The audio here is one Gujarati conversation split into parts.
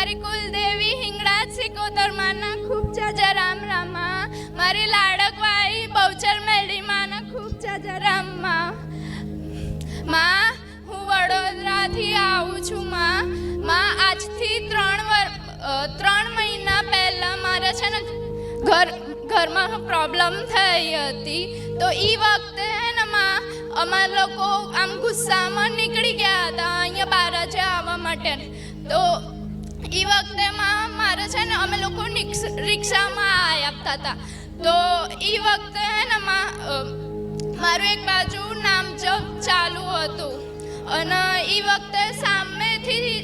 મારી કુલદેવી હિંગળાજ સિકોતર માના ખૂબ જાજા રામ રામા. મારી લાડકવાઈ બહુચર મેલડી માના ખૂબ જાજા રામમાં. માં હું વડોદરાથી આવું છું. માં આજથી 3 મહિના પહેલાં મારે છે ને ઘરમાં પ્રોબ્લેમ થઈ હતી. તો એ વખતે હે ને માં અમારા લોકો આમ ગુસ્સામાં નીકળી ગયા હતા અહીંયા બારાજે આવવા માટે. તો એ વખતે માં મારે છે ને અમે લોકો રિક્ષામાં આપતા હતા. તો એ વખતે હે ને માં મારું એક બાજુ નામ જપ ચાલુ હતું અને એ વખતે સામેથી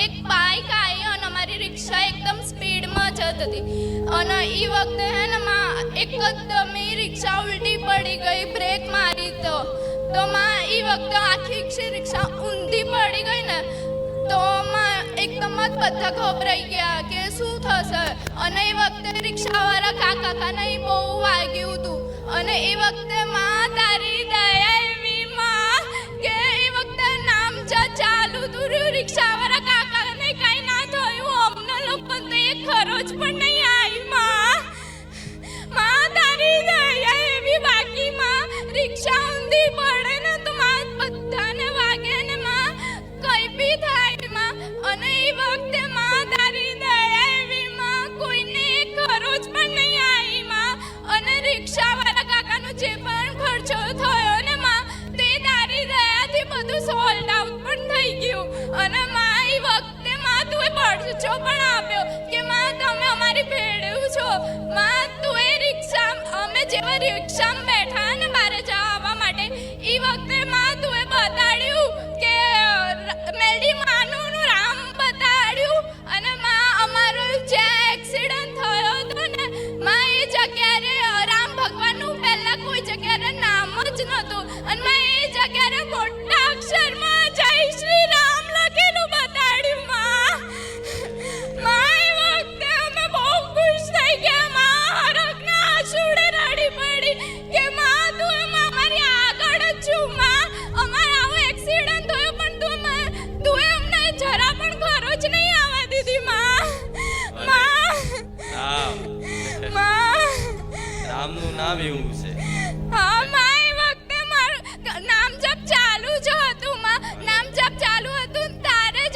એક બાઇક આવી અને અમારી રિક્ષા એકદમ સ્પીડમાં જતી હતી. અને એ વખતે હે ને માં એકદમ એ રિક્ષા ઉલટી પડી ગઈ, બ્રેક મારી તો માં એ વખતે આખી રિક્ષા ઊંધી પડી ગઈ ને. તો માં એકદમ જ બધા ગભરાઈ ગયા કે શું થશે. અને એ વખતે રિક્ષાવાળા કાકાને બહુ વાગ્યું હતું. અને એ વખતે માં તારી દયા એવી માં કે એ વખતે નામ ચાલુ હતું, રિક્ષાવાળા કાકાને કઈ ના થયું, અમને લોકો તો એ ખરોચ પણ નહીં આવી. માં તારી દયા એવી. બાકી માં રિક્ષા ઊંધી પડે ને તો માં બધાને વાગે ને માં કઈ બી થાય માં. અને એ વખતે માં તારી દયા એવી માં કોઈને ખરોચ પણ નહીં આવી માં. અને રિક્ષાવાળા કાકાનો જે પણ ખર્ચો થયો ને માં તે તારી દયાથી બધું સોલ્ડ આઉટ પણ થઈ ગયું. અને માં એ વખતે માં તું ખર્ચો પણ આપ્યો કે માં તમે અમારી ભેળ્યું છો માં. તું એ રિક્ષા અમે જેવા રિક્ષામાં બેઠા ને બહાર જવા માટે એ વખતે માં તું એ બતાડ્યું કે મેલડી માનું રામ બતાડ્યું. અને માં અમારો જે એક્સિડન્ટ થયો હતો ને માં એ જગ્યાએ રામ ભગવાનનું પહેલા કોઈ જગ્યાએ નામ જ નહોતું. અને માં એ જગ્યાએ મોટા અક્ષરમાં જય શ્રી રામ લખેલું બતાડ્યું માં. માં એ વખતે અમે બહુ ખુશ થઈ ગયા માં. હરખના આંસુડે રડી પડી કે માં તું અમારી આગળ જ છું માં. અમારે આવો એક્સિડન્ટ થયો પણ તું અમને જરા પણ ખરોચ નહીં આવવા દીધી માં. રામનું નામ એવું છે.